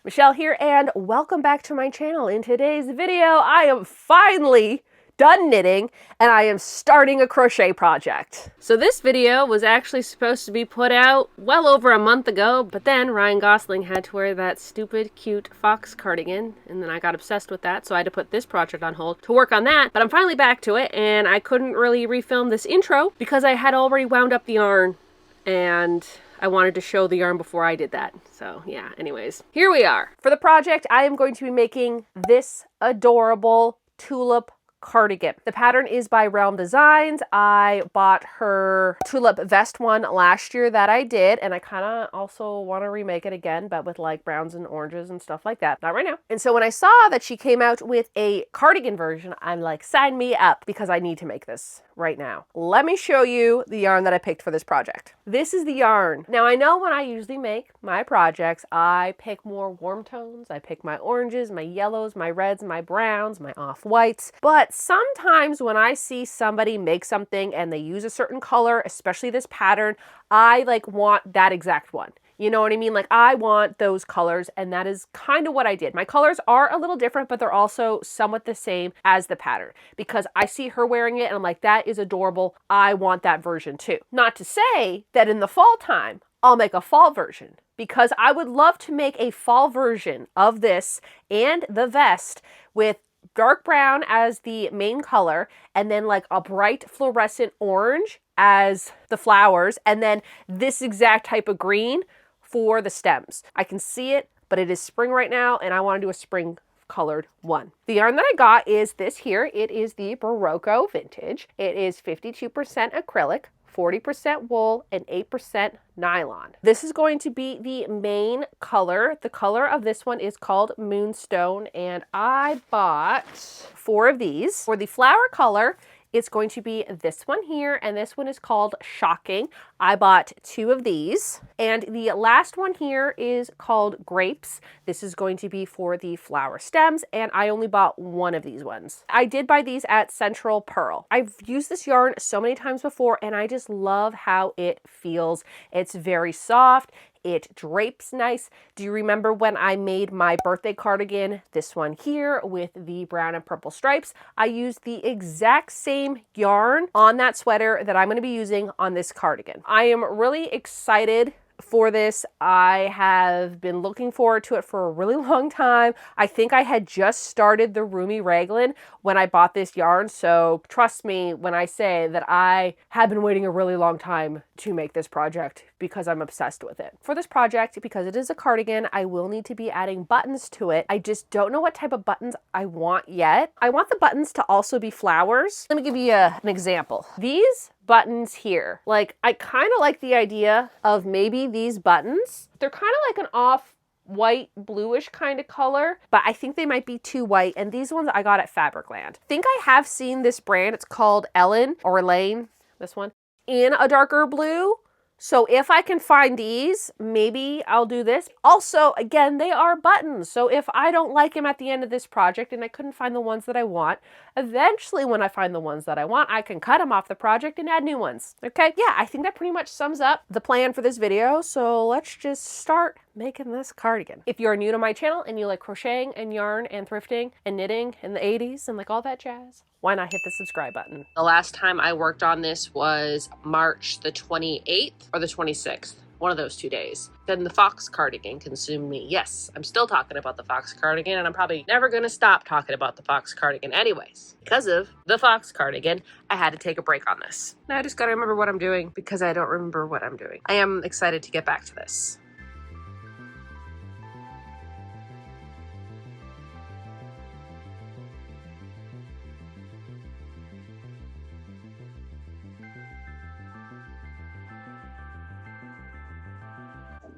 Michelle here, and welcome back to my channel. In today's video, I am finally done knitting, and I am starting a crochet project. So this video was actually supposed to be put out well over a month ago, but then Ryan Gosling had to wear that stupid, cute fox cardigan, and then I got obsessed with that, so I had to put this project on hold to work on that. But I'm finally back to it, and I couldn't really refilm this intro because I had already wound up the yarn, and I wanted to show the yarn before I did that. So yeah, anyways, here we are. For the project, I am going to be making this adorable tulip cardigan. The pattern is by Realm Designs. I bought her tulip vest one last year that I did, and I kind of also want to remake it again, but with like browns and oranges and stuff like that. Not right now. And so when I saw that she came out with a cardigan version, I'm like, sign me up, because I need to make this right now. Let me show you the yarn that I picked for this project. This is the yarn. Now I know when I usually make my projects, I pick more warm tones. I pick my oranges, my yellows, my reds, my browns, my off-whites. But sometimes when I see somebody make something and they use a certain color, especially this pattern, I like want that exact one. You know what I mean? Like I want those colors, and that is kind of what I did. My colors are a little different, but they're also somewhat the same as the pattern because I see her wearing it and I'm like, that is adorable. I want that version too. Not to say that in the fall time, I'll make a fall version, because I would love to make a fall version of this and the vest with dark brown as the main color, and then like a bright fluorescent orange as the flowers, and then this exact type of green for the stems. I can see it, but it is spring right now, and I want to do a spring colored one. The yarn that I got is this here. It is the Berroco Vintage. It is 52% acrylic, 40% wool, and 8% nylon. This is going to be the main color. The color of this one is called Moonstone, and I bought 4 of these. For the flower color, it's going to be this one here, and this one is called Shocking. I bought 2 of these. And the last one here is called Grapes. This is going to be for the flower stems, and I only bought 1 of these ones. I did buy these at Central Purl. I've used this yarn so many times before, and I just love how it feels. It's very soft. It drapes nice. Do you remember when I made my birthday cardigan, this one here with the brown and purple stripes? I used the exact same yarn on that sweater that I'm going to be using on this cardigan. I am really excited for this. I have been looking forward to it for a really long time. I think I had just started the Roomy Raglan when I bought this yarn, so trust me when I say that I have been waiting a really long time to make this project because I'm obsessed with it. For this project, because it is a cardigan, I will need to be adding buttons to it. I just don't know what type of buttons I want yet. I want the buttons to also be flowers. Let me give you an example. These buttons here, like I kind of like the idea of maybe these buttons. They're kind of like an off-white bluish kind of color, but I think they might be too white, and these ones I got at Fabricland. I think I have seen this brand. It's called Ellen or Elaine, this one, in a darker blue. So if I can find these, maybe I'll do this. Also, again, they are buttons. So if I don't like them at the end of this project and I couldn't find the ones that I want, eventually when I find the ones that I want, I can cut them off the project and add new ones. Okay? Yeah, I think that pretty much sums up the plan for this video. So let's just start making this cardigan. If you're new to my channel and you like crocheting and yarn and thrifting and knitting in the 80s and like all that jazz, why not hit the subscribe button? The last time I worked on this was March the 28th or the 26th. One of those 2 days. Then the fox cardigan consumed me. Yes, I'm still talking about the fox cardigan, and I'm probably never going to stop talking about the fox cardigan anyways. Because of the fox cardigan, I had to take a break on this. Now I just got to remember what I'm doing because I don't remember what I'm doing. I am excited to get back to this.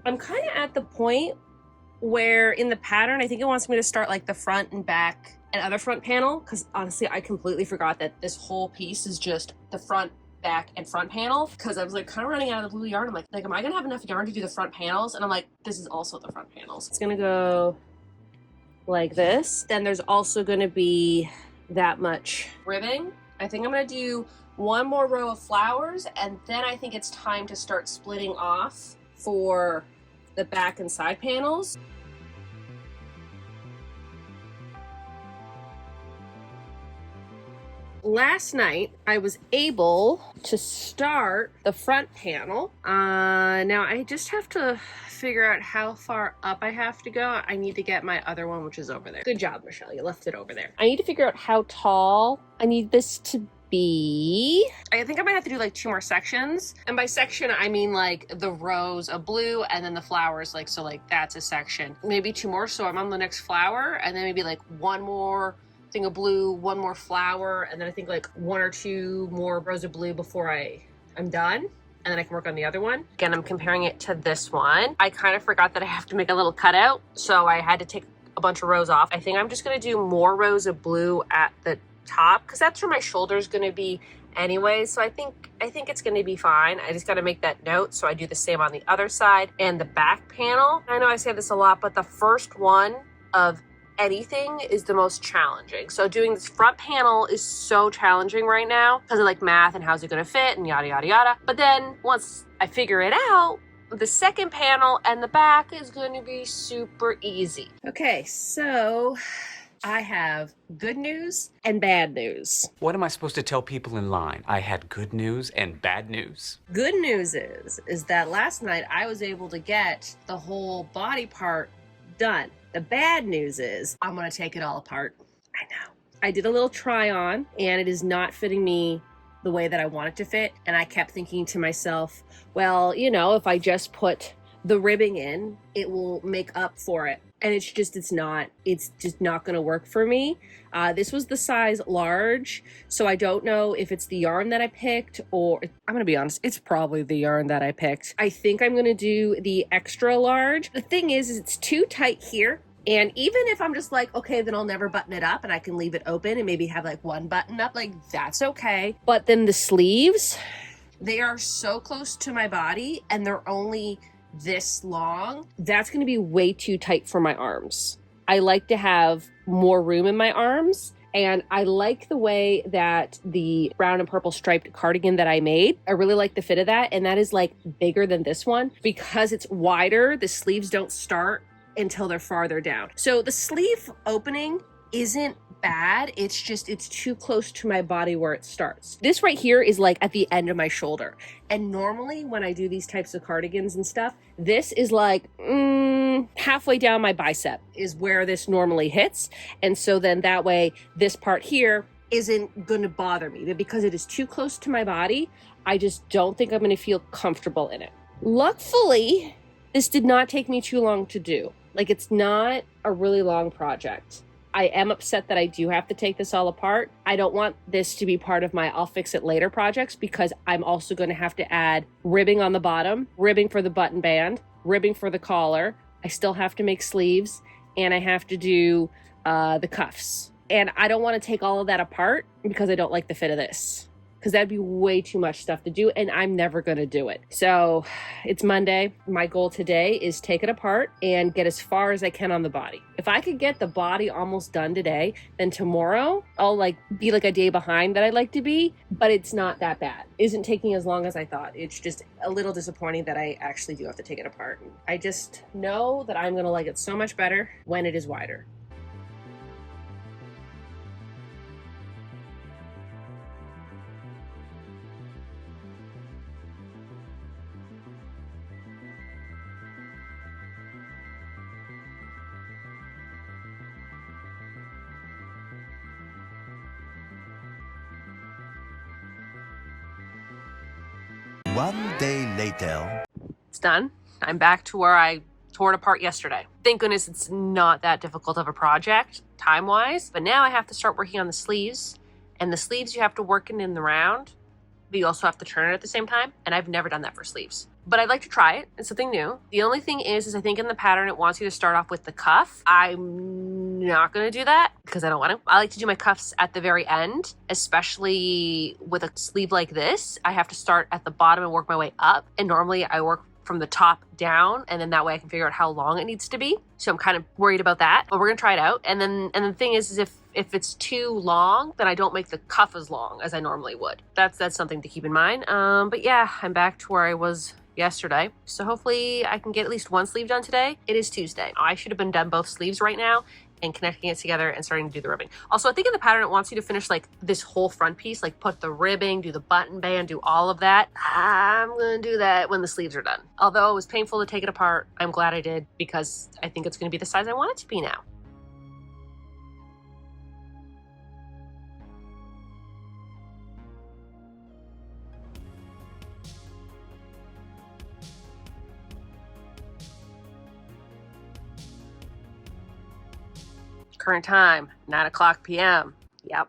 I'm kind of at the point where in the pattern, I think it wants me to start like the front and back and other front panel, because honestly, I completely forgot that this whole piece is just the front, back, and front panel, because I was like kind of running out of the blue yarn. I'm like, am I gonna have enough yarn to do the front panels? And I'm like, this is also the front panels. It's gonna go like this. Then there's also gonna be that much ribbing. I think I'm gonna do one more row of flowers, and then I think it's time to start splitting off for the back and side panels. last night I was able to start the front panel. Now I just have to figure out how far up I have to go. I need to get my other one, which is over there. Good job, Michelle, you left it over there. I need to figure out how tall I need this to be. I think I might have to do like 2 more sections. And by section, I mean like the rows of blue and then the flowers, like, so like that's a section. Maybe 2 more, so I'm on the next flower, and then maybe like 1 more thing of blue, 1 more flower, and then I think like 1 or 2 more rows of blue before I'm done. And then I can work on the other one. Again, I'm comparing it to this one. I kind of forgot that I have to make a little cutout, so I had to take a bunch of rows off. I think I'm just gonna do more rows of blue at the top, because that's where my shoulder's gonna be anyway. So I think it's gonna be fine. I just gotta make that note, so I do the same on the other side. And the back panel, I know I say this a lot, but the first one of anything is the most challenging. So doing this front panel is so challenging right now because of like math and how's it gonna fit and yada yada yada. But then once I figure it out, the second panel and the back is going to be super easy. Okay, so I have good news and bad news. What am I supposed to tell people in line? I had good news and bad news. Good news is that last night I was able to get the whole body part done. The bad news is I'm gonna take it all apart. I know. I did a little try on and it is not fitting me the way that I want it to fit. And I kept thinking to myself, well, you know, if I just put the ribbing in, it will make up for it. And it's just not gonna work for me. This was the size large, so I don't know if it's the yarn that I picked, or I'm gonna be honest, it's probably the yarn that I picked. I think I'm gonna do the extra large. The thing is it's too tight here. And even if I'm just like, okay, then I'll never button it up and I can leave it open and maybe have like 1 button up, like that's okay. But then the sleeves, they are so close to my body and they're only this long. That's going to be way too tight for my arms. I like to have more room in my arms, and I like the way that the brown and purple striped cardigan that I made, I really like the fit of that, and that is like bigger than this one because it's wider. The sleeves don't start until they're farther down. So the sleeve opening isn't bad, it's just it's too close to my body where it starts. This right here is like at the end of my shoulder, and normally when I do these types of cardigans and stuff, this is like halfway down my bicep is where this normally hits. And so then that way this part here isn't going to bother me, but because it is too close to my body, I just don't think I'm going to feel comfortable in it. Luckily, this did not take me too long to do. Like, it's not a really long project. I am upset that I do have to take this all apart. I don't want this to be part of my I'll fix it later projects, because I'm also going to have to add ribbing on the bottom, ribbing for the button band, ribbing for the collar. I still have to make sleeves, and I have to do the cuffs. And I don't want to take all of that apart because I don't like the fit of this, because that'd be way too much stuff to do, and I'm never going to do it. So it's Monday. My goal today is take it apart and get as far as I can on the body. If I could get the body almost done today, then tomorrow I'll like be like a day behind that I'd like to be, but it's not that bad. It isn't taking as long as I thought. It's just a little disappointing that I actually do have to take it apart. I just know that I'm going to like it so much better when it is wider. One day later. It's done. I'm back to where I tore it apart yesterday. Thank goodness it's not that difficult of a project time-wise, but now I have to start working on the sleeves, and the sleeves you have to work in the round, but you also have to turn it at the same time, and I've never done that for sleeves. But I'd like to try it. It's something new. The only thing is I think in the pattern it wants you to start off with the cuff. I'm not going to do that because I don't want to. I like to do my cuffs at the very end, especially with a sleeve like this. I have to start at the bottom and work my way up. And normally I work from the top down, and then that way I can figure out how long it needs to be. So I'm kind of worried about that, but we're going to try it out. And then the thing is if it's too long, then I don't make the cuff as long as I normally would. That's something to keep in mind. But yeah, I'm back to where I was yesterday. So hopefully I can get at least one sleeve done today. It is Tuesday. I should have been done both sleeves right now, and connecting it together and starting to do the ribbing. Also, I think in the pattern, it wants you to finish like this whole front piece, like put the ribbing, do the button band, do all of that. I'm gonna do that when the sleeves are done. Although it was painful to take it apart, I'm glad I did because I think it's gonna be the size I want it to be now. Current time, 9:00 p.m. Yep.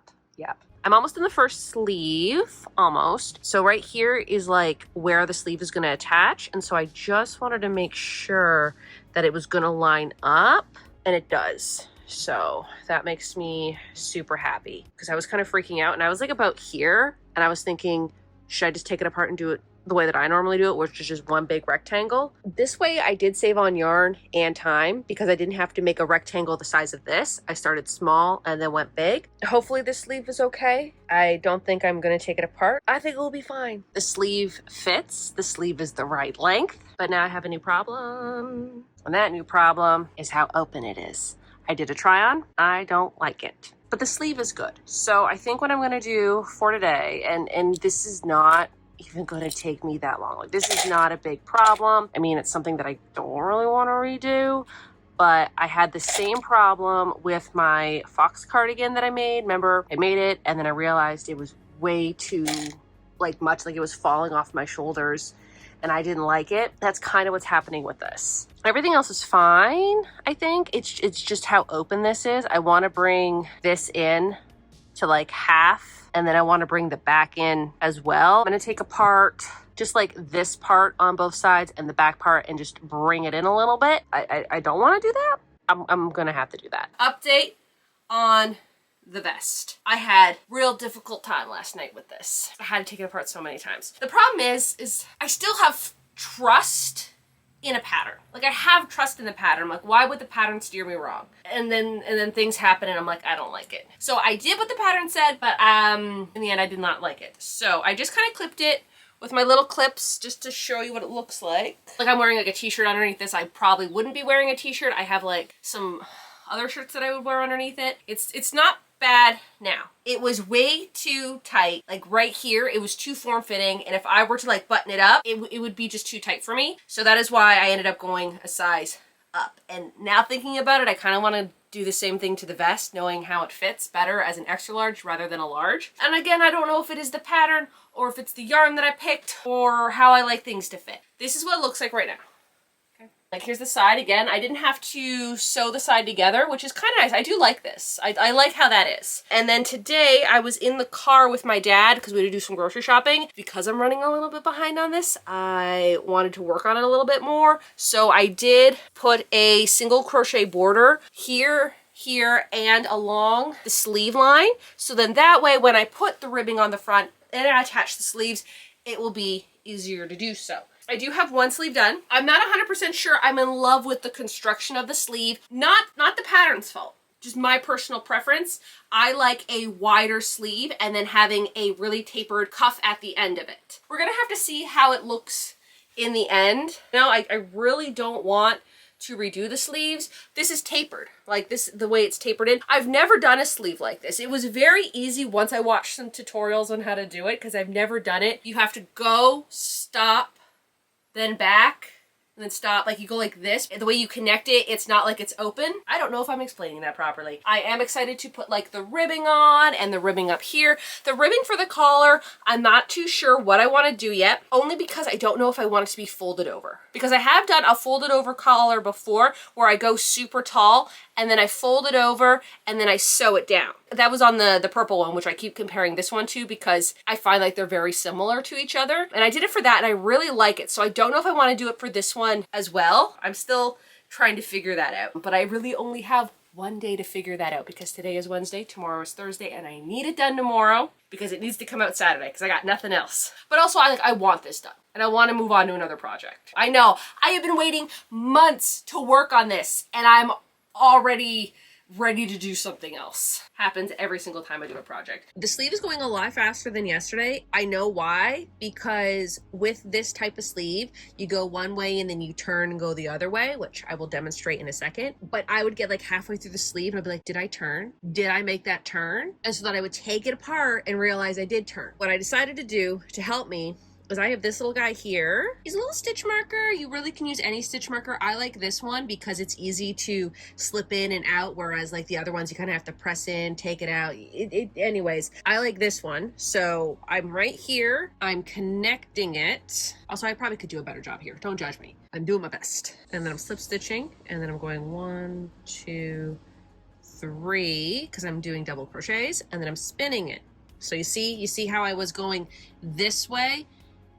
I'm almost in the first sleeve, almost. So right here is like where the sleeve is gonna attach. And so I just wanted to make sure that it was gonna line up, and it does. So that makes me super happy because I was kind of freaking out and I was like about here and I was thinking, should I just take it apart and do it the way that I normally do it, which is just one big rectangle? This way I did save on yarn and time because I didn't have to make a rectangle the size of this. I started small and then went big. Hopefully this sleeve is okay. I don't think I'm gonna take it apart. I think it will be fine. The sleeve fits. The sleeve is the right length, but now I have a new problem. And that new problem is how open it is. I did a try on. I don't like it, but the sleeve is good. So I think what I'm gonna do for today, and this is not even going to take me that long. Like, this is not a big problem. I mean, it's something that I don't really want to redo, but I had the same problem with my fox cardigan that I made. Remember, I made it and then I realized it was way too much, like it was falling off my shoulders and I didn't like it. That's kind of what's happening with this. Everything else is fine, I think. It's just how open this is. I want to bring this in to like half, and then I want to bring the back in as well. I'm going to take apart just like this part on both sides and the back part and just bring it in a little bit. I don't want to do that. I'm going to have to do that. Update on the vest. I had real difficult time last night with this. I had to take it apart so many times. The problem is I still have trust in a pattern. Like, I have trust in the pattern. I'm like, why would the pattern steer me wrong? And then things happen and I'm like, I don't like it. So I did what the pattern said, but in the end I did not like it. So I just kind of clipped it with my little clips just to show you what it looks like. Like, I'm wearing like a t-shirt underneath this. I probably wouldn't be wearing a t-shirt. I have like some other shirts that I would wear underneath it. It's not bad now. It was way too tight. Like right here, it was too form-fitting, and if I were to like button it up, it would be just too tight for me. So that is why I ended up going a size up. And now thinking about it, I kind of want to do the same thing to the vest, knowing how it fits better as an extra large rather than a large. And again, I don't know if it is the pattern or if it's the yarn that I picked or how I like things to fit. This is what it looks like right now. Like, here's the side. Again, I didn't have to sew the side together, which is kind of nice. I do like this. I like how that is. And then today I was in the car with my dad because we had to do some grocery shopping. Because I'm running a little bit behind on this, I wanted to work on it a little bit more. So I did put a single crochet border here, and along the sleeve line. So then that way, when I put the ribbing on the front and I attach the sleeves, it will be easier to do so. I do have one sleeve done. I'm not 100% sure I'm in love with the construction of the sleeve. Not the pattern's fault, just my personal preference. I like a wider sleeve and then having a really tapered cuff at the end of it. We're gonna have to see how it looks in the end. No, I really don't want to redo the sleeves. This is tapered, like this, the way it's tapered in. I've never done a sleeve like this. It was very easy once I watched some tutorials on how to do it because I've never done it. You have to go, stop, then back, and then stop. Like, you go like this. The way you connect it, it's not like it's open. I don't know if I'm explaining that properly. I am excited to put like the ribbing on and the ribbing up here. The ribbing for the collar, I'm not too sure what I want to do yet, only because I don't know if I want it to be folded over. Because I have done a folded over collar before where I go super tall and then I fold it over and then I sew it down. That was on the purple one, which I keep comparing this one to because I find like they're very similar to each other. And I did it for that and I really like it. So I don't know if I want to do it for this one as well. I'm still trying to figure that out. But I really only have one day to figure that out because today is Wednesday, tomorrow is Thursday, and I need it done tomorrow because it needs to come out Saturday because I got nothing else. But also I want this done and I want to move on to another project. I know I have been waiting months to work on this and I'm already ready to do something else. Happens every single time I do a project. The sleeve is going a lot faster than yesterday. I know why, because with this type of sleeve, you go one way and then you turn and go the other way, which I will demonstrate in a second. But I would get like halfway through the sleeve and I'd be like, did I turn? Did I make that turn? And so that I would take it apart and realize I did turn. What I decided to do to help me is I have this little guy here. He's a little stitch marker. You really can use any stitch marker. I like this one because it's easy to slip in and out, whereas like the other ones you kind of have to press in, take it out. Anyways, I like this one. So I'm right here. I'm connecting it. Also, I probably could do a better job here. Don't judge me. I'm doing my best. And then I'm slip stitching, and then I'm going 1, 2, 3, because I'm doing double crochets, and then I'm spinning it. So you see how I was going this way,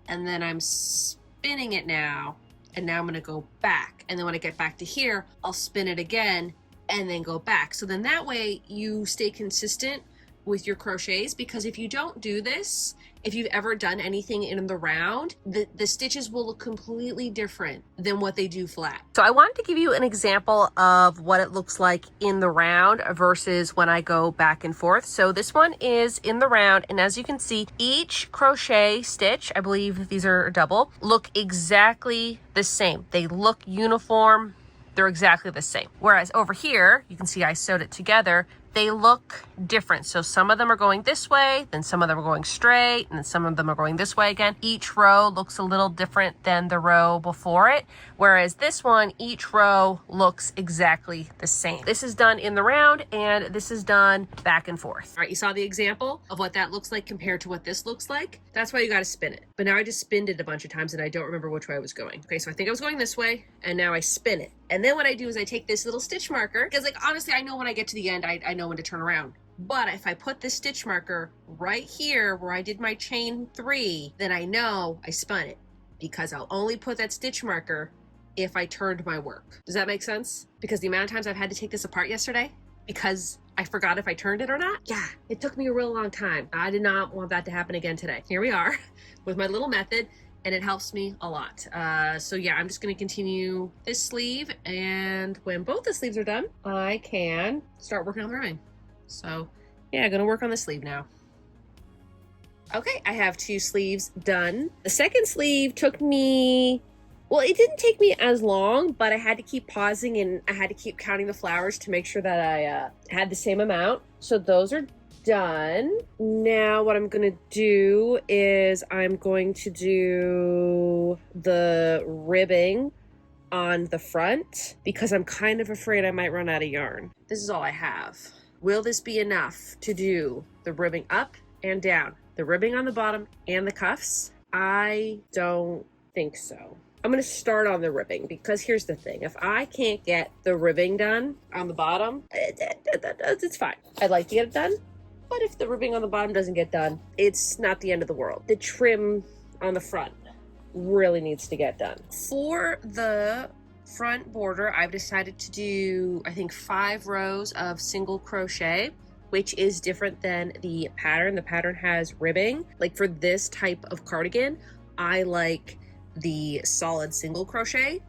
and then I'm spinning it now, and now I'm gonna go back. And then when I get back to here, I'll spin it again and then go back. So then that way you stay consistent with your crochets, because if you don't do this, if you've ever done anything in the round, the stitches will look completely different than what they do flat. So I wanted to give you an example of what it looks like in the round versus when I go back and forth. So this one is in the round, and as you can see, each crochet stitch, I believe these are double, look exactly the same. They look uniform. They're exactly the same. Whereas over here, you can see I sewed it together. They look different. So some of them are going this way, then some of them are going straight, and then some of them are going this way again. Each row looks a little different than the row before it. Whereas this one, each row looks exactly the same. This is done in the round, and this is done back and forth. All right, you saw the example of what that looks like compared to what this looks like. That's why you gotta spin it. But now I just spinned it a bunch of times and I don't remember which way I was going. Okay, so I think I was going this way, and now I spin it. And then what I do is I take this little stitch marker, because like honestly, I know when I get to the end, I know when to turn around. But if I put this stitch marker right here where I did my chain 3, then I know I spun it, because I'll only put that stitch marker if I turned my work. Does that make sense? Because the amount of times I've had to take this apart yesterday because I forgot if I turned it or not. Yeah, it took me a real long time. I did not want that to happen again today. Here we are with my little method, and it helps me a lot. So yeah, I'm just gonna continue this sleeve, and when both the sleeves are done, I can start working on the ribbing. So yeah, gonna work on the sleeve now. Okay, I have 2 sleeves done. The second sleeve took me, well, it didn't take me as long, but I had to keep pausing and I had to keep counting the flowers to make sure that I had the same amount. So those are done. Now what I'm gonna do is I'm going to do the ribbing on the front, because I'm kind of afraid I might run out of yarn. This is all I have. Will this be enough to do the ribbing up and down, the ribbing on the bottom and the cuffs? I don't think so. I'm gonna start on the ribbing, because here's the thing. If I can't get the ribbing done on the bottom, it's fine. I'd like to get it done, but if the ribbing on the bottom doesn't get done, it's not the end of the world. The trim on the front really needs to get done. For the front border, I've decided to do, I think, 5 rows of single crochet, which is different than the pattern. The pattern has ribbing. Like for this type of cardigan, I like the solid single crochet.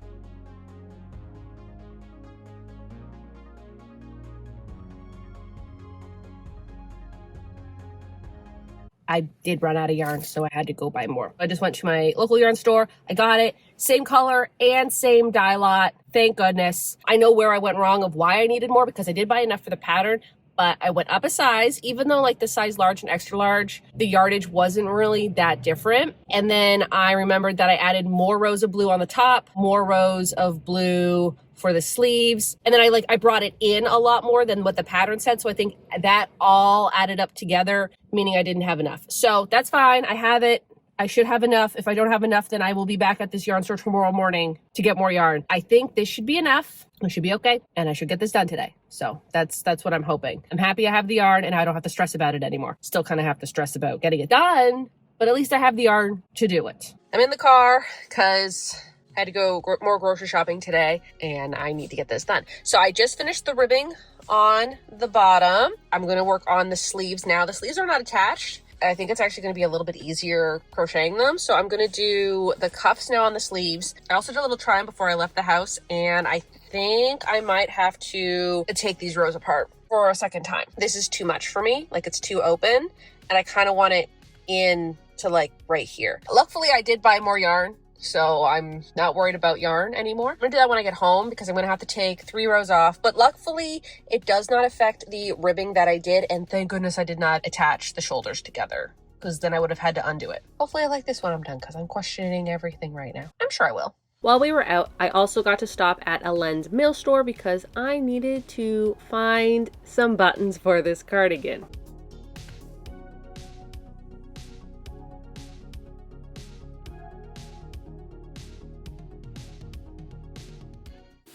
I did run out of yarn, so I had to go buy more. I just went to my local yarn store. I got it. Same color and same dye lot. Thank goodness. I know where I went wrong of why I needed more, because I did buy enough for the pattern, but I went up a size, even though like the size large and extra large, the yardage wasn't really that different. And then I remembered that I added more rows of blue on the top, more rows of blue for the sleeves. And then I brought it in a lot more than what the pattern said. So I think that all added up together, meaning I didn't have enough. So that's fine. I have it. I should have enough. If I don't have enough, then I will be back at this yarn store tomorrow morning to get more yarn. I think this should be enough. It should be okay. And I should get this done today. So that's what I'm hoping. I'm happy I have the yarn and I don't have to stress about it anymore. Still kind of have to stress about getting it done, but at least I have the yarn to do it. I'm in the car because I had to go more grocery shopping today and I need to get this done. So I just finished the ribbing on the bottom. I'm going to work on the sleeves now. The sleeves are not attached. I think it's actually going to be a little bit easier crocheting them. So I'm going to do the cuffs now on the sleeves. I also did a little try on before I left the house, and I think I might have to take these rows apart for a second time. This is too much for me. Like, it's too open, and I kind of want it in to like right here. Luckily, I did buy more yarn, so I'm not worried about yarn anymore. I'm gonna do that when I get home because I'm gonna have to take 3 rows off, but luckily it does not affect the ribbing that I did, and thank goodness I did not attach the shoulders together, because then I would have had to undo it. Hopefully I like this when I'm done, because I'm questioning everything right now. I'm sure I will. While we were out, I also got to stop at a Lens Mill store because I needed to find some buttons for this cardigan.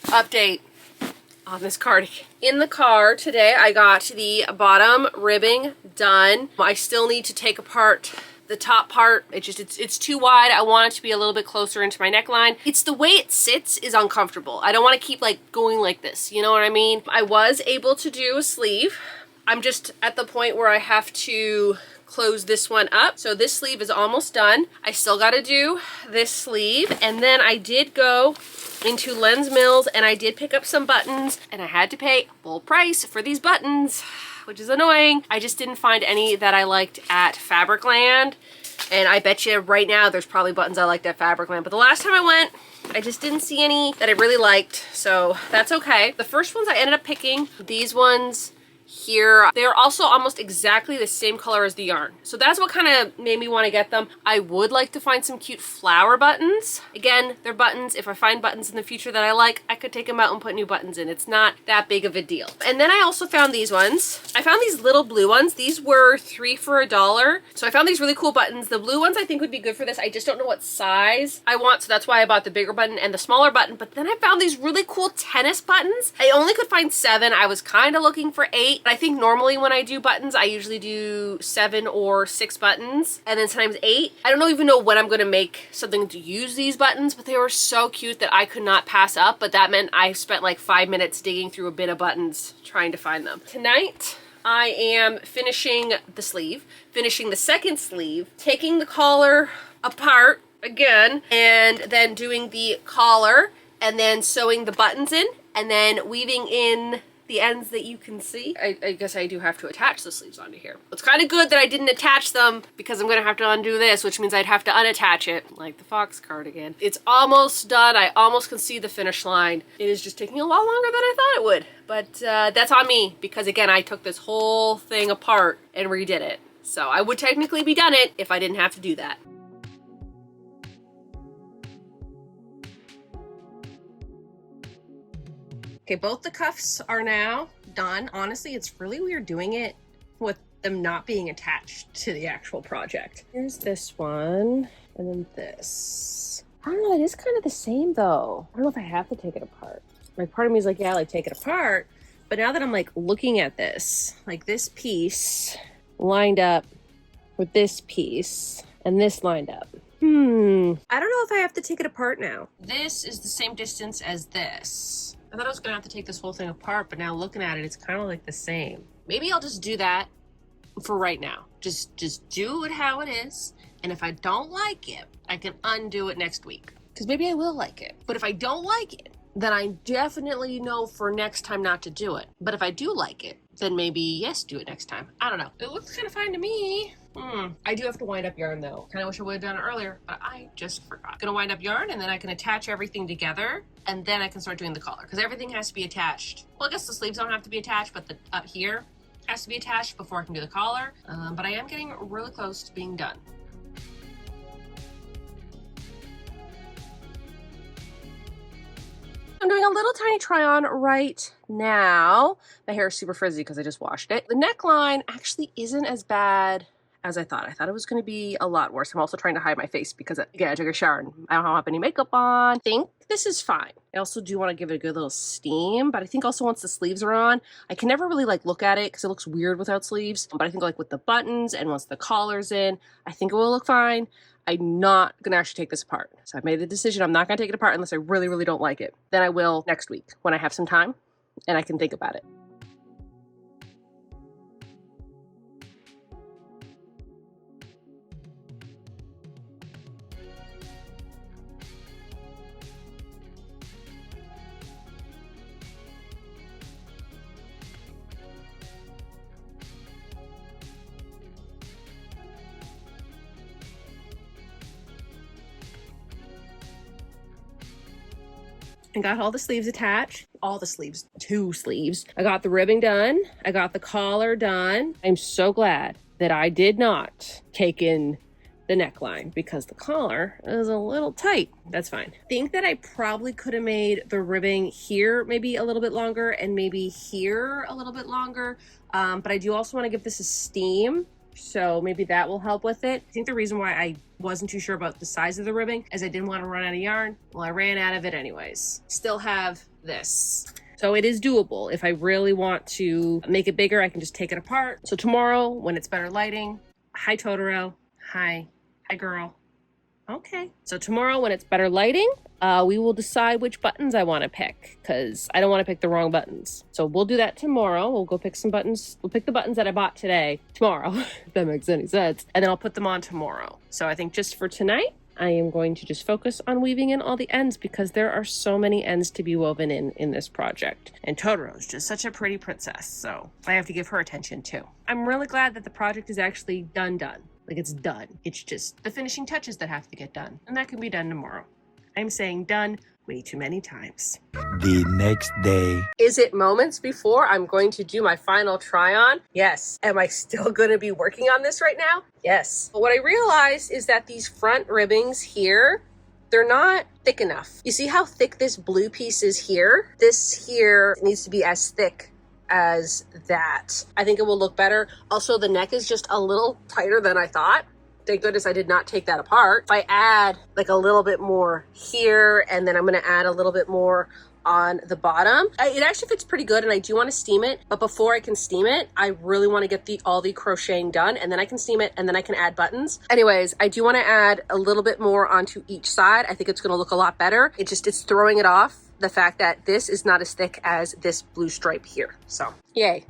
Update on this cardigan. In the car today, I got the bottom ribbing done. I still need to take apart the top part. It's too wide. I want it to be a little bit closer into my neckline. It's the way it sits is uncomfortable. I don't want to keep like going like this, you know what I mean? I was able to do a sleeve. I'm just at the point where I have to close this one up. So this sleeve is almost done. I still got to do this sleeve, and then I did go into Lens Mills and I did pick up some buttons, and I had to pay full price for these buttons, which is annoying. I just didn't find any that I liked at Fabricland, and I bet you right now there's probably buttons I liked at Fabricland, but the last time I went, I just didn't see any that I really liked, so that's okay. The first ones I ended up picking, these ones here, they're also almost exactly the same color as the yarn, so that's what kind of made me want to get them. I would like to find some cute flower buttons. Again, they're buttons. If I find buttons in the future that I like, I could take them out and put new buttons in. It's not that big of a deal. And then I also found these ones. I found these little blue ones. These were 3 for $1. So I found these really cool buttons. The blue ones I think would be good for this. I just don't know what size I want, so that's why I bought the bigger button and the smaller button. But then I found these really cool tennis buttons. I only could find 7. I was kind of looking for 8. I think normally when I do buttons, I usually do 7 or 6 buttons, and then sometimes 8. I don't even know when I'm going to make something to use these buttons, but they were so cute that I could not pass up. But that meant I spent like 5 minutes digging through a bin of buttons trying to find them. Tonight, I am finishing the sleeve, finishing the second sleeve, taking the collar apart again, and then doing the collar, and then sewing the buttons in, and then weaving in the ends that you can see. I guess I do have to attach the sleeves onto here. It's kind of good that I didn't attach them, because I'm gonna have to undo this, which means I'd have to unattach it, like the fox cardigan. It's almost done. I almost can see the finish line. It is just taking a lot longer than I thought it would, but that's on me, because again, I took this whole thing apart and redid it. So I would technically be done it if I didn't have to do that. Okay, both the cuffs are now done. Honestly, it's really weird doing it with them not being attached to the actual project. Here's this one, and then this. I don't know, it is kind of the same though. I don't know if I have to take it apart. Like, part of me is like, yeah, like take it apart. But now that I'm like looking at this, like this piece lined up with this piece, and this lined up. I don't know if I have to take it apart now. This is the same distance as this. I thought I was gonna have to take this whole thing apart, but now looking at it, it's kind of like the same. Maybe I'll just do that for right now. Just do it how it is, and if I don't like it, I can undo it next week. Because maybe I will like it. But if I don't like it, then I definitely know for next time not to do it. But if I do like it, then maybe yes, do it next time. I don't know. It looks kind of fine to me. I do have to wind up yarn though. Kind of wish I would have done it earlier, but I just forgot. Gonna wind up yarn, and then I can attach everything together, and then I can start doing the collar, because everything has to be attached. Well, I guess the sleeves don't have to be attached, but the up here has to be attached before I can do the collar. But I am getting really close to being done. I'm doing a little tiny try on right now. My hair is super frizzy because I just washed it. The neckline actually isn't as bad as I thought. I thought it was going to be a lot worse. I'm also trying to hide my face because, again, I took a shower and I don't have any makeup on. I think this is fine. I also do want to give it a good little steam, but I think also once the sleeves are on, I can never really like look at it because it looks weird without sleeves. But I think like with the buttons and once the collar's in, I think it will look fine. I'm not going to actually take this apart. So I've made the decision I'm not going to take it apart unless I really, really don't like it. Then I will next week when I have some time and I can think about it. I got all the sleeves attached. All the sleeves, 2 sleeves. I got the ribbing done. I got the collar done. I'm so glad that I did not take in the neckline because the collar is a little tight. That's fine. I think that I probably could have made the ribbing here maybe a little bit longer and maybe here a little bit longer. But I do also want to give this a steam. So maybe that will help with it. I think the reason why I wasn't too sure about the size of the ribbing is I didn't want to run out of yarn. Well, I ran out of it anyways. Still have this. So it is doable. If I really want to make it bigger, I can just take it apart. So tomorrow, when it's better lighting, hi Totoro, hi girl. Okay. So tomorrow when it's better lighting, we will decide which buttons I want to pick because I don't want to pick the wrong buttons. So we'll do that tomorrow. We'll go pick some buttons. We'll pick the buttons that I bought today, tomorrow, if that makes any sense. And then I'll put them on tomorrow. So I think just for tonight, I am going to just focus on weaving in all the ends because there are so many ends to be woven in this project. And Totoro is just such a pretty princess, so I have to give her attention too. I'm really glad that the project is actually done. Like it's done. It's just the finishing touches that have to get done. And that can be done tomorrow. I'm saying done way too many times. The next day. Is it moments before I'm going to do my final try on? Yes. Am I still going to be working on this right now? Yes. But what I realized is that these front ribbings here, they're not thick enough. You see how thick this blue piece is here? This here needs to be as thick as that. I think it will look better. Also, the neck is just a little tighter than I thought. Thank goodness I did not take that apart. If I add like a little bit more here, and then I'm gonna add a little bit more on the bottom, it actually fits pretty good, and I do want to steam it. But before I can steam it, I really want to get all the crocheting done, and then I can steam it, and then I can add buttons. Anyways, I do want to add a little bit more onto each side. I think it's going to look a lot better. It's throwing it off, the fact that this is not as thick as this blue stripe here. So yay.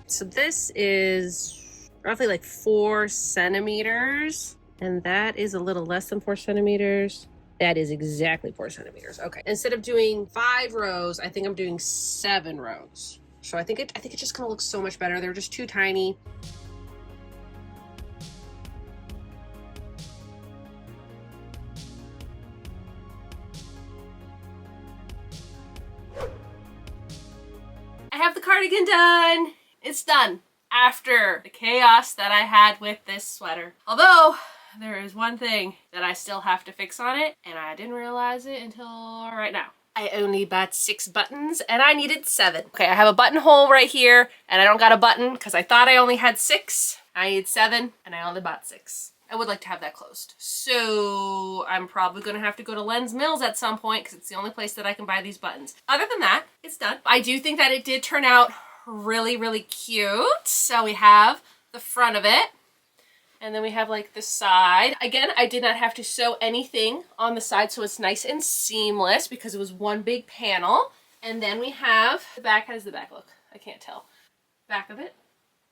So this is roughly like 4 centimeters, and that is a little less than 4 centimeters. That is exactly 4 centimeters. Okay. Instead of doing 5 rows, I think I'm doing 7 rows. So I think it's just gonna look so much better. They're just too tiny. I have the cardigan done. It's done after the chaos that I had with this sweater. Although there is one thing that I still have to fix on it, and I didn't realize it until right now. I only bought 6 buttons and I needed 7. Okay, I have a buttonhole right here and I don't got a button because I thought I only had 6. I need 7 and I only bought 6. I would like to have that closed. So I'm probably gonna have to go to Len's Mills at some point because it's the only place that I can buy these buttons. Other than that, it's done. I do think that it did turn out really, really cute. So we have the front of it, and then we have like the side. Again, I did not have to sew anything on the side, so it's nice and seamless because it was one big panel. And then we have the back. How does the back look? I can't tell. Back of it,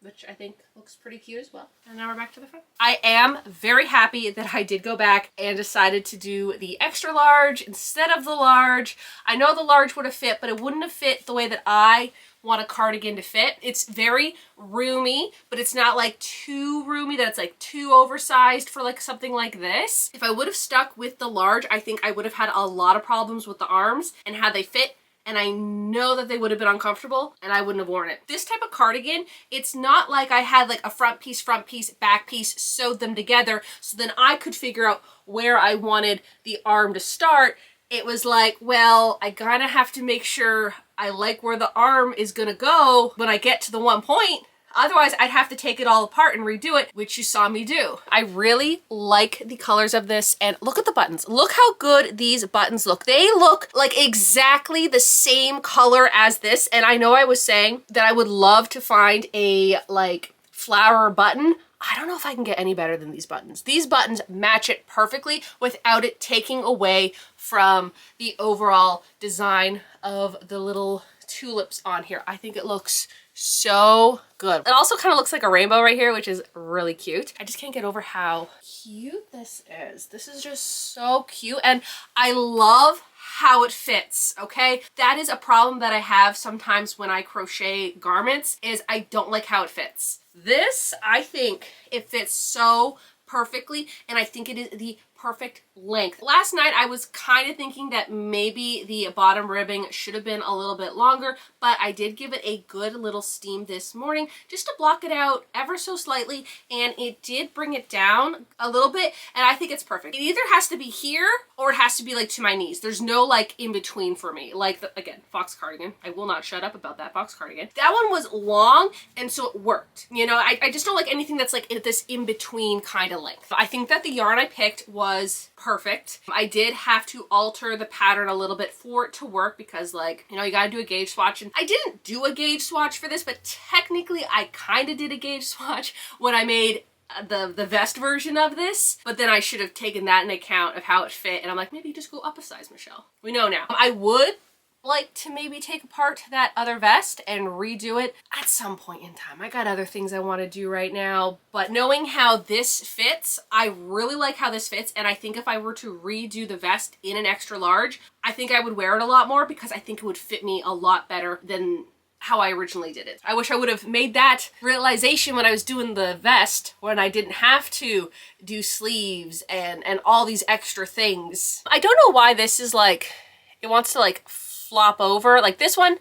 which I think looks pretty cute as well. And now we're back to the front. I am very happy that I did go back and decided to do the extra large instead of the large. I know the large would have fit, but it wouldn't have fit the way that I want a cardigan to fit. It's very roomy, but it's not like too roomy that it's like too oversized for like something like this. If I would have stuck with the large, I think I would have had a lot of problems with the arms and how they fit, and I know that they would have been uncomfortable and I wouldn't have worn it. This type of cardigan, it's not like I had like a front piece, back piece, sewed them together so then I could figure out where I wanted the arm to start. It was like, well, I gotta have to make sure I like where the arm is gonna go when I get to the one point. Otherwise, I'd have to take it all apart and redo it, which you saw me do. I really like the colors of this, and look at the buttons. Look how good these buttons look. They look like exactly the same color as this, and I know I was saying that I would love to find a like flower button. I don't know if I can get any better than these buttons. These buttons match it perfectly without it taking away from the overall design of the little tulips on here. I think it looks so good. It also kind of looks like a rainbow right here, which is really cute. I just can't get over how cute this is. This is just so cute, and I love how it fits, okay? That is a problem that I have sometimes when I crochet garments, is I don't like how it fits. This, I think it fits so perfectly, and I think it is the perfect length. Last night I was kind of thinking that maybe the bottom ribbing should have been a little bit longer, but I did give it a good little steam this morning just to block it out ever so slightly, and it did bring it down a little bit, and I think it's perfect. It either has to be here or it has to be like to my knees. There's no like in between for me. Like again, fox cardigan. I will not shut up about that fox cardigan. That one was long, and so it worked. You know, I just don't like anything that's like this in between kind of length. I think that the yarn I picked was perfect. I did have to alter the pattern a little bit for it to work because, like, you know, you gotta do a gauge swatch, and I didn't do a gauge swatch for this, but technically I kind of did a gauge swatch when I made the vest version of this, but then I should have taken that into account of how it fit, and I'm like, maybe just go up a size, Michelle. We know now. I would like to maybe take apart that other vest and redo it at some point in time. I got other things I want to do right now, but knowing how this fits, I really like how this fits, and I think if I were to redo the vest in an extra large, I think I would wear it a lot more because I think it would fit me a lot better than how I originally did it. I wish I would have made that realization when I was doing the vest, when I didn't have to do sleeves and all these extra things. I don't know why this is like, it wants to like flop over. Like this one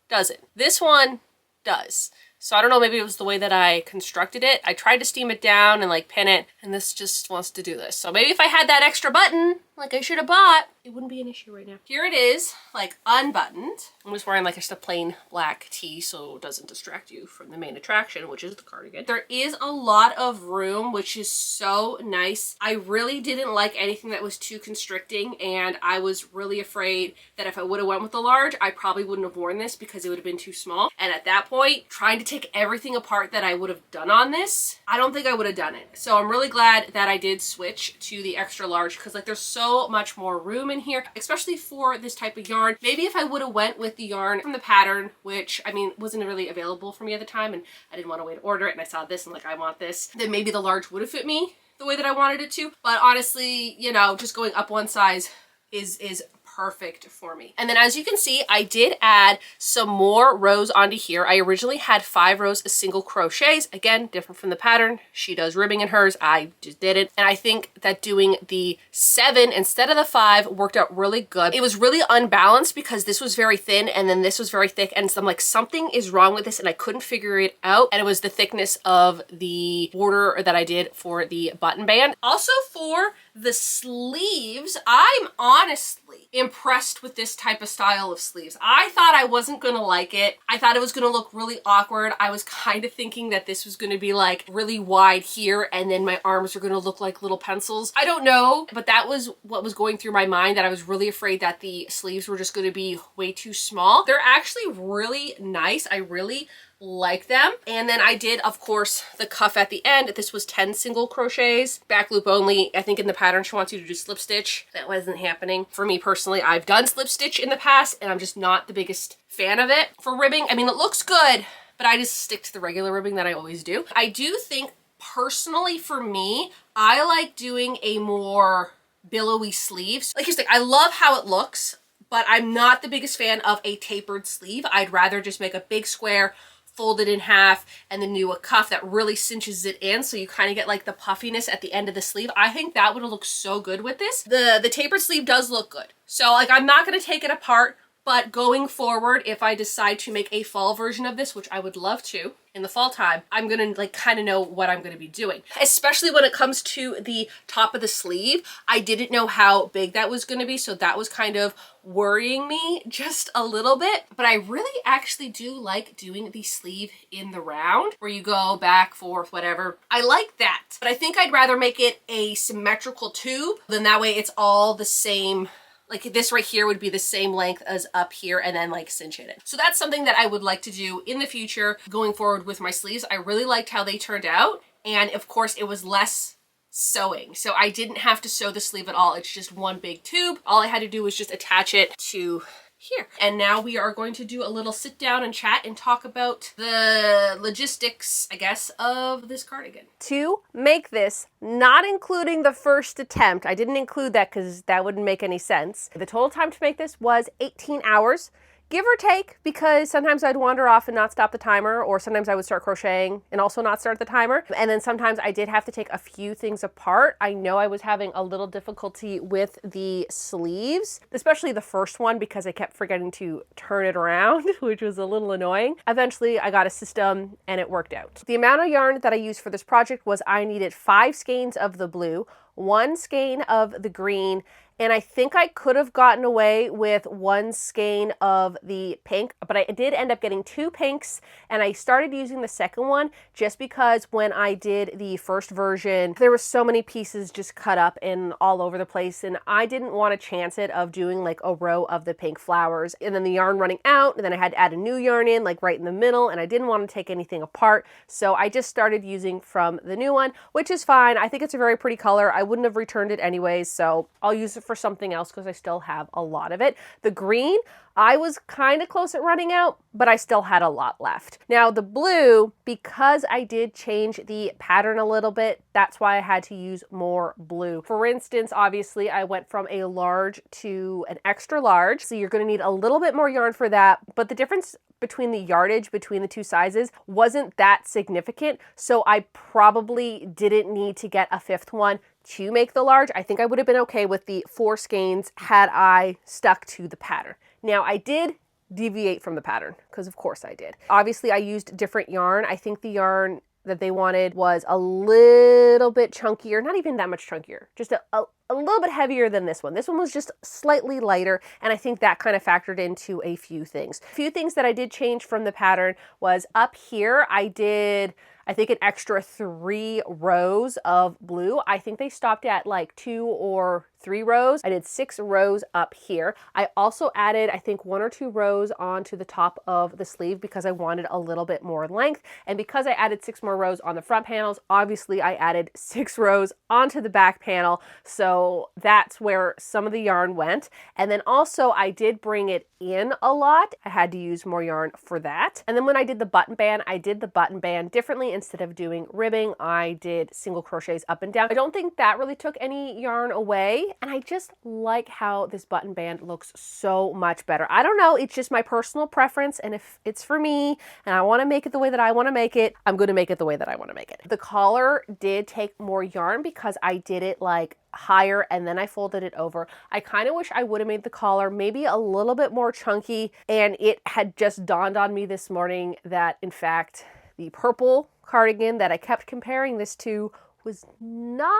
doesn't. This one does. So I don't know, maybe it was the way that I constructed it. I tried to steam it down and like pin it, and this just wants to do this. So maybe if I had that extra button, like I should have bought, it wouldn't be an issue right now. Here it is, like unbuttoned. I'm just wearing like just a plain black tee so it doesn't distract you from the main attraction, which is the cardigan. There is a lot of room, which is so nice. I really didn't like anything that was too constricting, and I was really afraid that if I would have went with the large, I probably wouldn't have worn this because it would have been too small. And at that point, trying to take everything apart that I would have done on this, I don't think I would have done it. So I'm really glad that I did switch to the extra large because like there's so much more room in here, especially for this type of yarn. Maybe if I would have went with the yarn from the pattern, which I mean wasn't really available for me at the time, and I didn't want to wait to order it, and I saw this and like I want this, then maybe the large would have fit me the way that I wanted it to. But honestly, you know, just going up one size is perfect for me. And then as you can see, I did add some more rows onto here. I originally had 5 rows of single crochets. Again, different from the pattern. She does ribbing in hers. I just did it. And I think that doing the 7 instead of the 5 worked out really good. It was really unbalanced because this was very thin and then this was very thick. And so I'm like, something is wrong with this, and I couldn't figure it out. And it was the thickness of the border that I did for the button band. Also for the sleeves, I'm honestly impressed with this type of style of sleeves. I thought I wasn't gonna like it. I thought it was gonna look really awkward. I was kind of thinking that this was gonna be like really wide here and then my arms are gonna look like little pencils. I don't know, but that was what was going through my mind, that I was really afraid that the sleeves were just gonna be way too small. They're actually really nice. I really like them. And then I did, of course, the cuff at the end. This was 10 single crochets, back loop only. I think in the pattern she wants you to do slip stitch. That wasn't happening for me personally. I've done slip stitch in the past and I'm just not the biggest fan of it. For ribbing, I mean, it looks good, but I just stick to the regular ribbing that I always do. I do think personally for me, I like doing a more billowy sleeves. Like here's the thing, I love how it looks, but I'm not the biggest fan of a tapered sleeve. I'd rather just make a big square, fold it in half, and then do a cuff that really cinches it in so you kind of get like the puffiness at the end of the sleeve. I think that would look so good with this. The tapered sleeve does look good. So like I'm not going to take it apart, but going forward, if I decide to make a fall version of this, which I would love to in the fall time, I'm gonna like kind of know what I'm gonna be doing. Especially when it comes to the top of the sleeve, I didn't know how big that was gonna be, so that was kind of worrying me just a little bit. But I really actually do like doing the sleeve in the round, where you go back, forth, whatever. I like that, but I think I'd rather make it a symmetrical tube, then that way it's all the same. Like this right here would be the same length as up here, and then like cinch it in. So that's something that I would like to do in the future going forward with my sleeves. I really liked how they turned out. And of course it was less sewing. So I didn't have to sew the sleeve at all. It's just one big tube. All I had to do was just attach it to here. And now we are going to do a little sit down and chat and talk about the logistics, I guess, of this cardigan. To make this, not including the first attempt, I didn't include that because that wouldn't make any sense. The total time to make this was 18 hours. give or take, because sometimes I'd wander off and not stop the timer, or sometimes I would start crocheting and also not start the timer. And then sometimes I did have to take a few things apart. I know I was having a little difficulty with the sleeves, especially the first one, because I kept forgetting to turn it around, which was a little annoying. Eventually I got a system and it worked out. The amount of yarn that I used for this project was I needed 5 skeins of the blue, 1 skein of the green, and I think I could have gotten away with 1 skein of the pink, but I did end up getting 2 pinks, and I started using the second one just because when I did the first version, there were so many pieces just cut up and all over the place, and I didn't want to chance it of doing like a row of the pink flowers, and then the yarn running out, and then I had to add a new yarn in like right in the middle, and I didn't want to take anything apart, so I just started using from the new one, which is fine. I think it's a very pretty color. I wouldn't have returned it anyways, so I'll use it for something else because I still have a lot of it. The green, I was kind of close at running out, but I still had a lot left. Now the blue, because I did change the pattern a little bit, that's why I had to use more blue. For instance, obviously I went from a large to an extra large, so you're going to need a little bit more yarn for that, but the difference between the yardage between the 2 sizes wasn't that significant, so I probably didn't need to get a 5th one to make the large. I think I would have been okay with the 4 skeins had I stuck to the pattern. Now I did deviate from the pattern, because of course I did. Obviously I used different yarn. I think the yarn that they wanted was a little bit chunkier, not even that much chunkier, just a little bit heavier than this one. This one was just slightly lighter, and I think that kind of factored into a few things. A few things that I did change from the pattern was up here, I did, I think, an extra 3 rows of blue. I think they stopped at like 2 or 3 rows. I did 6 rows up here. I also added, I think, 1 or 2 rows onto the top of the sleeve because I wanted a little bit more length. And because I added 6 more rows on the front panels, obviously I added 6 rows onto the back panel. So that's where some of the yarn went. And then also I did bring it in a lot. I had to use more yarn for that. And then when I did the button band, I did the button band differently. Instead of doing ribbing, I did single crochets up and down. I don't think that really took any yarn away. And I just like how this button band looks so much better. I don't know, it's just my personal preference, and if it's for me and I want to make it the way that I want to make it, I'm going to make it the way that I want to make it. The collar did take more yarn because I did it like higher and then I folded it over. I kind of wish I would have made the collar maybe a little bit more chunky, and it had just dawned on me this morning that in fact the purple cardigan that I kept comparing this to was not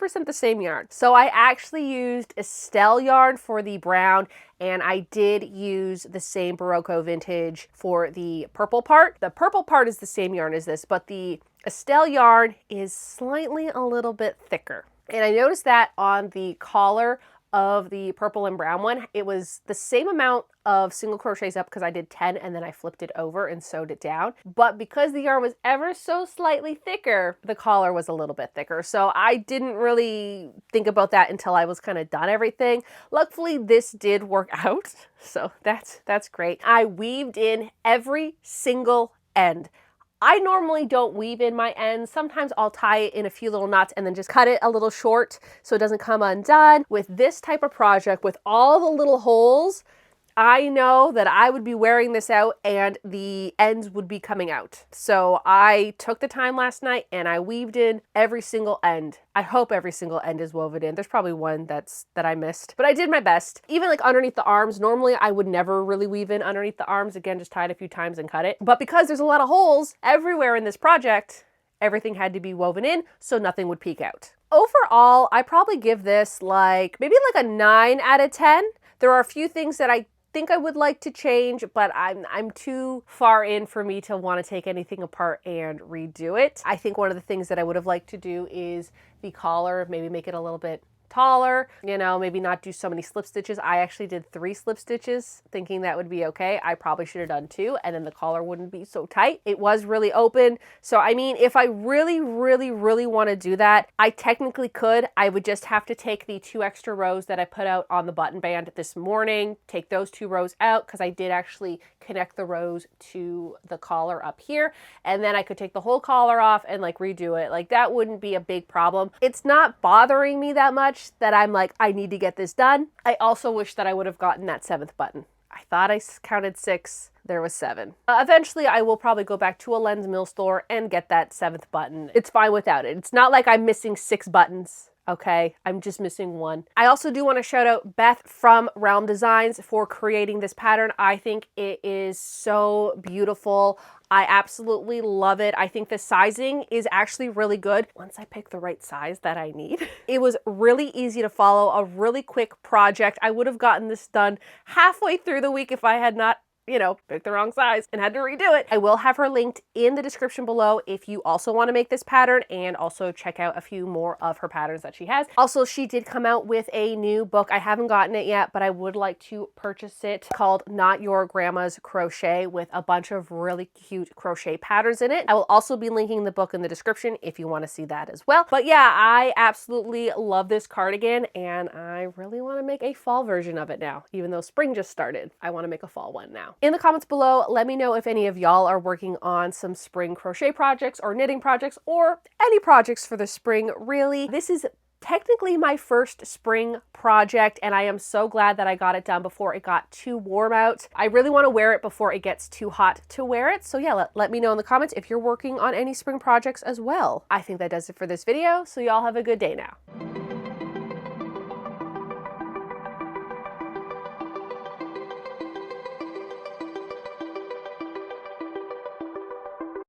100% the same yarn. So I actually used Estelle yarn for the brown, and I did use the same Berroco vintage for the purple part. The purple part is the same yarn as this, but the Estelle yarn is slightly a little bit thicker. And I noticed that on the collar of the purple and brown one, it was the same amount of single crochets up because I did 10 and then I flipped it over and sewed it down. But because the yarn was ever so slightly thicker, the collar was a little bit thicker. So I didn't really think about that until I was kind of done everything. Luckily, this did work out. So that's great. I weaved in every single end. I normally don't weave in my ends. Sometimes I'll tie it in a few little knots and then just cut it a little short so it doesn't come undone. With this type of project, with all the little holes, I know that I would be wearing this out and the ends would be coming out. So I took the time last night and I weaved in every single end. I hope every single end is woven in. There's probably one that I missed, but I did my best. Even like underneath the arms, normally I would never really weave in underneath the arms. Again, just tie it a few times and cut it. But because there's a lot of holes everywhere in this project, everything had to be woven in so nothing would peek out. Overall, I probably give this maybe like a 9 out of 10. There are a few things that I think I would like to change, but I'm too far in for me to want to take anything apart and redo it. I think one of the things that I would have liked to do is the collar, maybe make it a little bit taller, you know, maybe not do so many slip stitches. I actually did 3 slip stitches thinking that would be okay. I probably should have done 2 and then the collar wouldn't be so tight. It was really open. So I mean, if I really want to do that, I technically could. I would just have to take the 2 extra rows that I put out on the button band this morning, take those 2 rows out because I did actually connect the rows to the collar up here, and then I could take the whole collar off and like redo it. Like that wouldn't be a big problem. It's not bothering me that much that I'm like, I need to get this done. I also wish that I would have gotten that 7th button. I thought I counted 6. There was 7. Eventually, I will probably go back to a lens mill store and get that 7th button. It's fine without it. It's not like I'm missing 6 buttons. Okay, I'm just missing 1. I also do want to shout out Beth from Realm Designs for creating this pattern. I think it is so beautiful. I absolutely love it. I think the sizing is actually really good once I pick the right size that I need. It was really easy to follow, a really quick project. I would have gotten this done halfway through the week if I had not, you know, picked the wrong size and had to redo it. I will have her linked in the description below if you also want to make this pattern, and also check out a few more of her patterns that she has. Also, she did come out with a new book. I haven't gotten it yet, but I would like to purchase it, called Not Your Grandma's Crochet, with a bunch of really cute crochet patterns in it. I will also be linking the book in the description if you want to see that as well. But yeah, I absolutely love this cardigan, and I really want to make a fall version of it now. Even though spring just started, I want to make a fall one now. In the comments below, let me know if any of y'all are working on some spring crochet projects or knitting projects, or any projects for the spring, really. This is technically my first spring project, and I am so glad that I got it done before it got too warm out. I really want to wear it before it gets too hot to wear it. So yeah, let me know in the comments if you're working on any spring projects as well. I think that does it for this video, so y'all have a good day now.